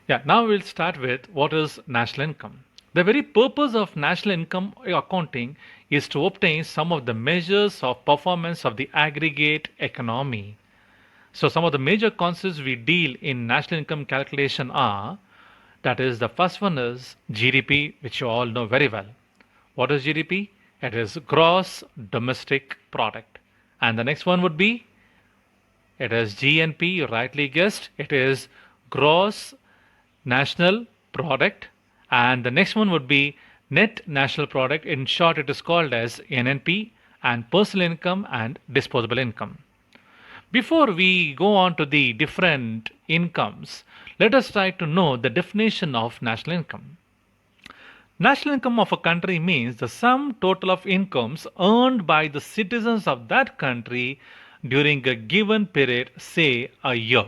Yeah, now we'll start with what is national income. The very purpose of national income accounting is to obtain some of the measures of performance of the aggregate economy. So, some of the major concepts we deal in national income calculation are, that is, the first one is GDP, which you all know very well. What is GDP? It is gross domestic product. And the next one would be, it is GNP, you rightly guessed. It is gross national product. And the next one would be net national product. In short, it is called as NNP, and personal income and disposable income. Before we go on to the different incomes, let us try to know the definition of national income. National income of a country means the sum total of incomes earned by the citizens of that country during a given period, say a year.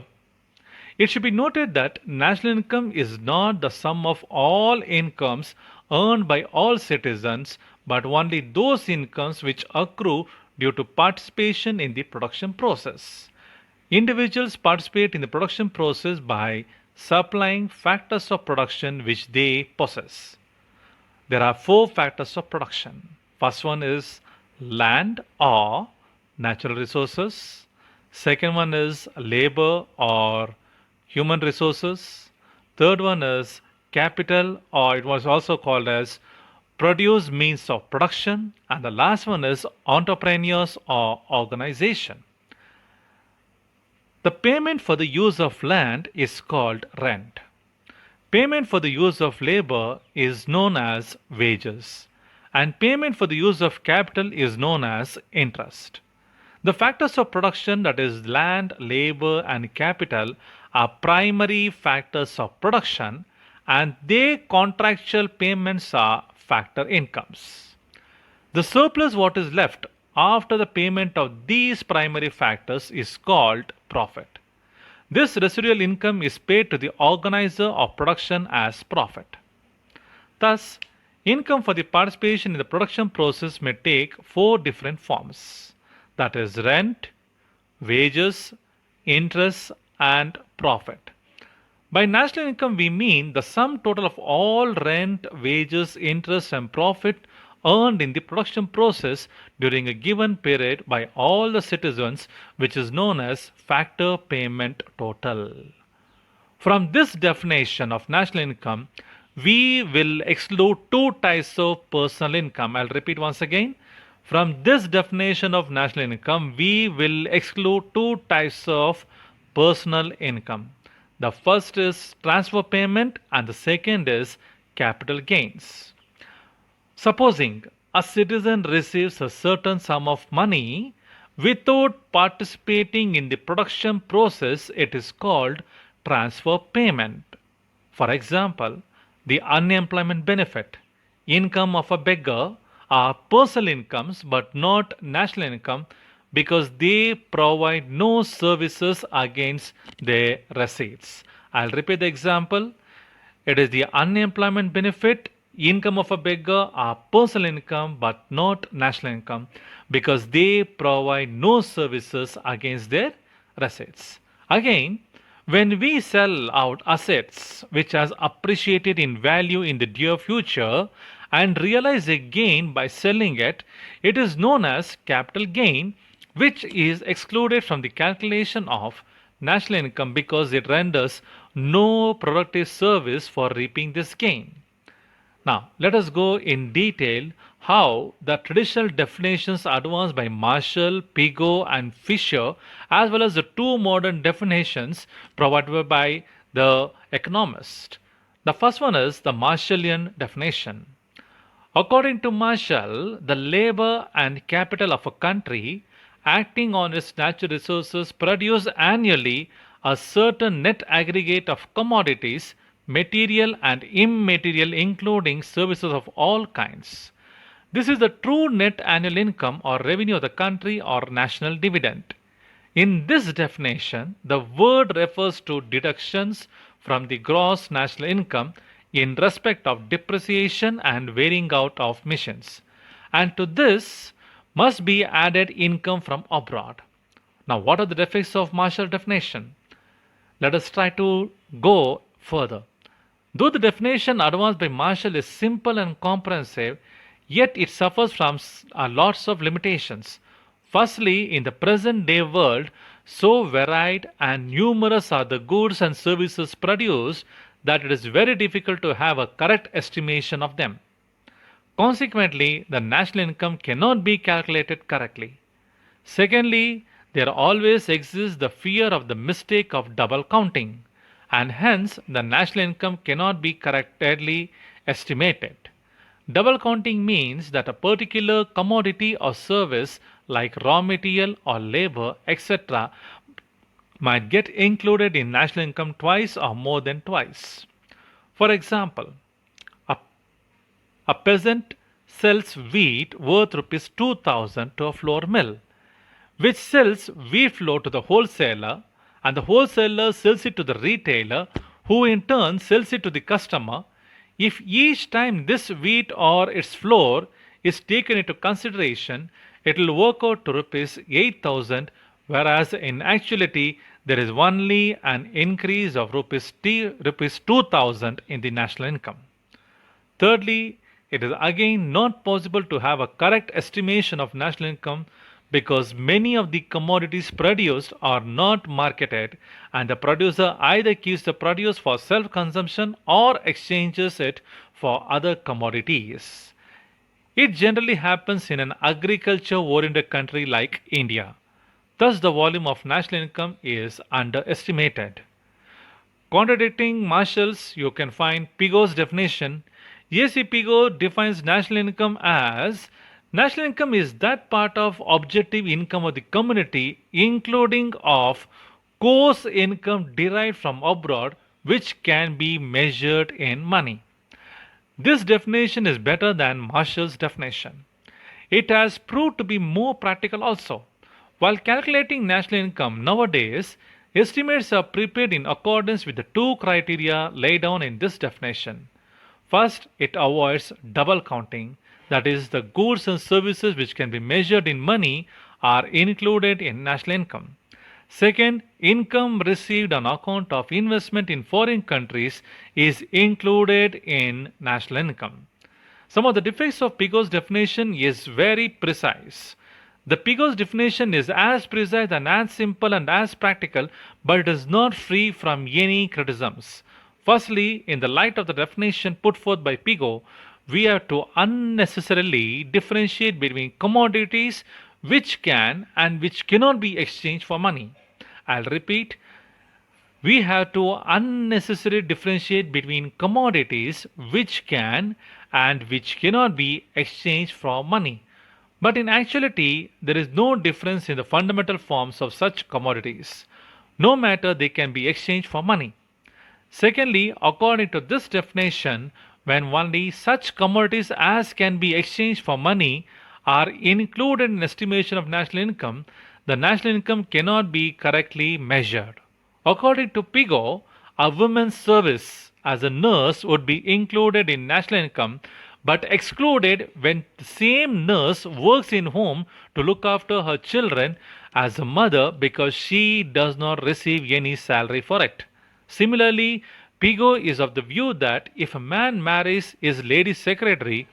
It should be noted that national income is not the sum of all incomes earned by all citizens, but only those incomes which accrue due to participation in the production process. Individuals participate in the production process by supplying factors of production which they possess. There are four factors of production. First one is land or natural resources. Second one is labor or human resources. Third one is capital, or it was also called as produce means of production. And the last one is entrepreneurs or organization. The payment for the use of land is called rent. Payment for the use of labor is known as wages, and payment for the use of capital is known as interest. The factors of production, that is land, labor, and capital, are primary factors of production, and their contractual payments are factor incomes. The surplus, what is left after the payment of these primary factors, is called profit. This residual income is paid to the organizer of production as profit. Thus, income for the participation in the production process may take four different forms, that is, rent, wages, interest, and profit. By national income, we mean the sum total of all rent, wages, interest, and profit earned in the production process during a given period by all the citizens, which is known as factor payment total. From this definition of national income, we will exclude two types of personal income. I'll repeat once again. From this definition of national income, we will exclude two types of personal income. The first is transfer payment, and the second is capital gains. Supposing a citizen receives a certain sum of money without participating in the production process, it is called transfer payment. For example, the unemployment benefit, income of a beggar are personal incomes but not national income because they provide no services against their receipts. I'll repeat the example. It is the unemployment benefit, income of a beggar are personal income but not national income because they provide no services against their receipts. Again, when we sell out assets which has appreciated in value in the near future and realize a gain by selling it, it is known as capital gain, which is excluded from the calculation of national income because it renders no productive service for reaping this gain. Now, let us go in detail how the traditional definitions advanced by Marshall, Pigot, and Fisher, as well as the two modern definitions provided by the economist. The first one is the Marshallian definition. According to Marshall, the labor and capital of a country acting on its natural resources produce annually a certain net aggregate of commodities, material and immaterial, including services of all kinds. This is the true net annual income or revenue of the country or national dividend. In this definition, the word refers to deductions from the gross national income in respect of depreciation and wearing out of machines. And to this must be added income from abroad. Now, what are the defects of Marshall definition? Let us try to go further. Though the definition advanced by Marshall is simple and comprehensive, yet it suffers from lots of limitations. Firstly, in the present day world, so varied and numerous are the goods and services produced that it is very difficult to have a correct estimation of them. Consequently, the national income cannot be calculated correctly. Secondly, there always exists the fear of the mistake of double counting, and hence the national income cannot be correctly estimated. Double counting means that a particular commodity or service like raw material or labor, etc., might get included in national income twice or more than twice. For example, a a peasant sells wheat worth rupees 2000 to a flour mill, which sells wheat flour to the wholesaler, and the wholesaler sells it to the retailer, who in turn sells it to the customer. If each time this wheat or its flour is taken into consideration, it will work out to rupees 8000, whereas in actuality there is only an increase of rupees 2000 in the national income. Thirdly, it is again not possible to have a correct estimation of national income because many of the commodities produced are not marketed, and the producer either keeps the produce for self consumption or exchanges it for other commodities. It generally happens in an agriculture oriented country like India. Thus, the volume of national income is underestimated. Contradicting Marshall's, you can find Piggot's definition. A.C. Piggot defines national income as national income is that part of objective income of the community, including of coarse income derived from abroad, which can be measured in money. This definition is better than Marshall's definition. It has proved to be more practical also. While calculating national income nowadays, estimates are prepared in accordance with the two criteria laid down in this definition. First, it avoids double counting, that is, the goods and services which can be measured in money are included in national income. Second, income received on account of investment in foreign countries is included in national income. Some of the defects of Piggot's definition is very precise. The Piggot's definition is as precise and as simple and as practical, but it is not free from any criticisms. Firstly, in the light of the definition put forth by Piggot, we have to unnecessarily differentiate between commodities which can and which cannot be exchanged for money. I'll repeat, we have to unnecessarily differentiate between commodities which can and which cannot be exchanged for money. But in actuality, there is no difference in the fundamental forms of such commodities, no matter they can be exchanged for money. Secondly, according to this definition, when only such commodities as can be exchanged for money are included in estimation of national income, the national income cannot be correctly measured. According to Piggot, a woman's service as a nurse would be included in national income but excluded when the same nurse works in home to look after her children as a mother because she does not receive any salary for it. Similarly, Piggot is of the view that if a man marries his lady secretary,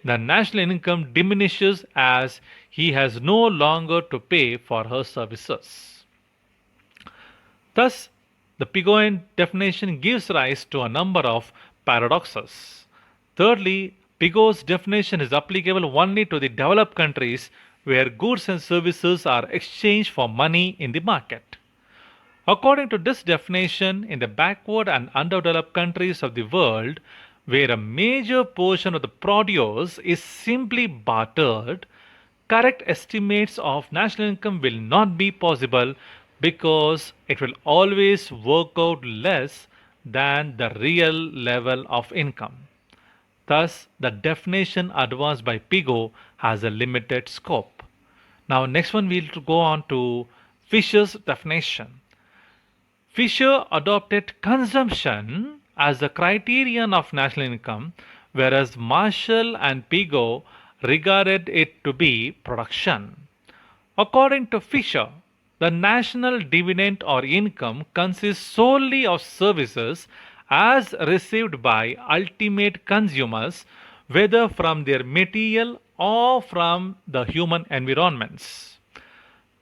the national income diminishes as he has no longer to pay for her services. Thus, the Piggotian definition gives rise to a number of paradoxes. Thirdly, Piggot's definition is applicable only to the developed countries where goods and services are exchanged for money in the market. According to this definition, in the backward and underdeveloped countries of the world, where a major portion of the produce is simply bartered, correct estimates of national income will not be possible because it will always work out less than the real level of income. Thus, the definition advanced by Piggot has a limited scope. Now, next one we'll go on to Fisher's definition. Fisher adopted consumption as the criterion of national income, whereas Marshall and Piggot regarded it to be production. According to Fisher, the national dividend or income consists solely of services as received by ultimate consumers, whether from their material or from the human environments.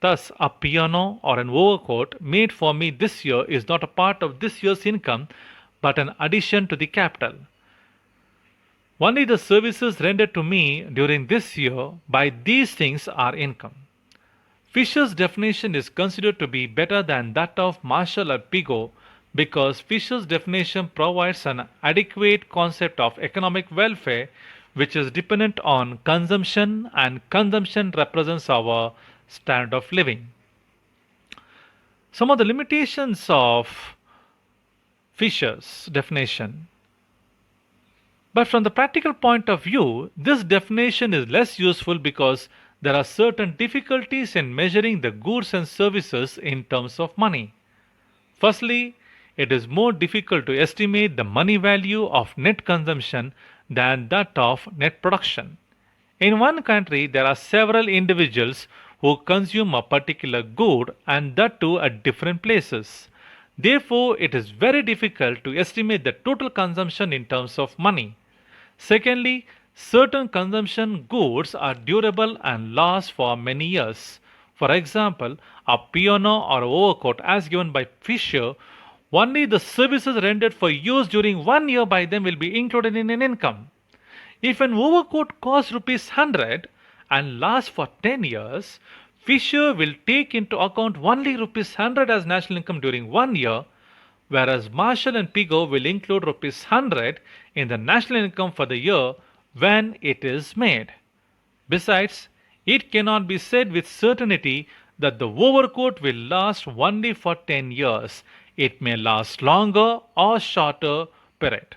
Thus, a piano or an overcoat made for me this year is not a part of this year's income but an addition to the capital. Only the services rendered to me during this year by these things are income. Fisher's definition is considered to be better than that of Marshall or Pigou because Fisher's definition provides an adequate concept of economic welfare which is dependent on consumption, and consumption represents our standard of living. Some of the limitations of Fisher's definition. But from the practical point of view, this definition is less useful because there are certain difficulties in measuring the goods and services in terms of money. Firstly, it is more difficult to estimate the money value of net consumption than that of net production. In one country, there are several individuals who consume a particular good, and that too at different places. Therefore, it is very difficult to estimate the total consumption in terms of money. Secondly, certain consumption goods are durable and last for many years. For example, a piano or overcoat as given by Fisher, only the services rendered for use during 1 year by them will be included in an income. If an overcoat costs rupees 100 and lasts for 10 years, Fisher will take into account only rupees 100 as national income during 1 year, whereas Marshall and Pigou will include rupees 100 in the national income for the year when it is made. Besides, it cannot be said with certainty that the overcoat will last only for 10 years. It may last longer or shorter period.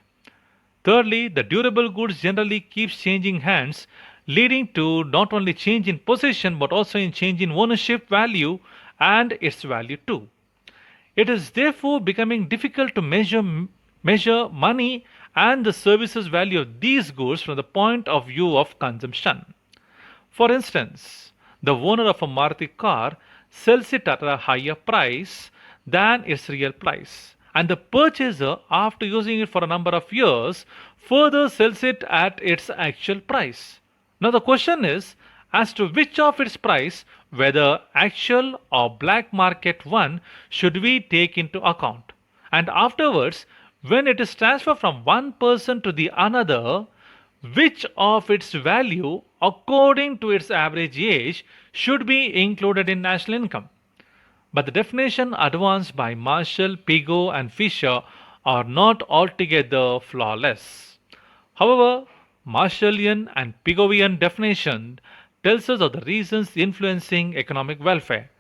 Thirdly, the durable goods generally keeps changing hands, leading to not only change in possession but also in change in ownership value and its value too. It is therefore becoming difficult to measure money and the services value of these goods from the point of view of consumption. For instance, the owner of a Maruti car sells it at a higher price than its real price, and the purchaser, after using it for a number of years, further sells it at its actual price. Now, the question is as to which of its price, whether actual or black market one, should we take into account. And afterwards, when it is transferred from one person to the another, which of its value according to its average age should be included in national income. But the definition advanced by Marshall, Pigou and Fisher are not altogether flawless. However, Marshallian and Pigovian definition tells us of the reasons influencing economic welfare,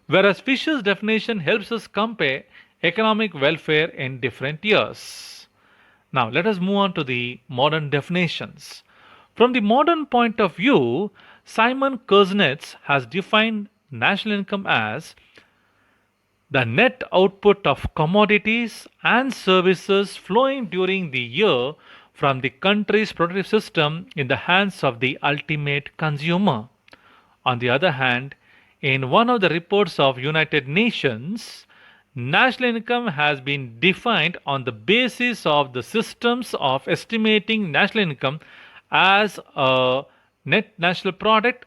whereas Fisher's definition helps us compare economic welfare in different years. Now, let us move on to the modern definitions. From the modern point of view, Simon Kuznets has defined national income as the net output of commodities and services flowing during the year from the country's productive system in the hands of the ultimate consumer. On the other hand, in one of the reports of United Nations, national income has been defined on the basis of the systems of estimating national income as a net national product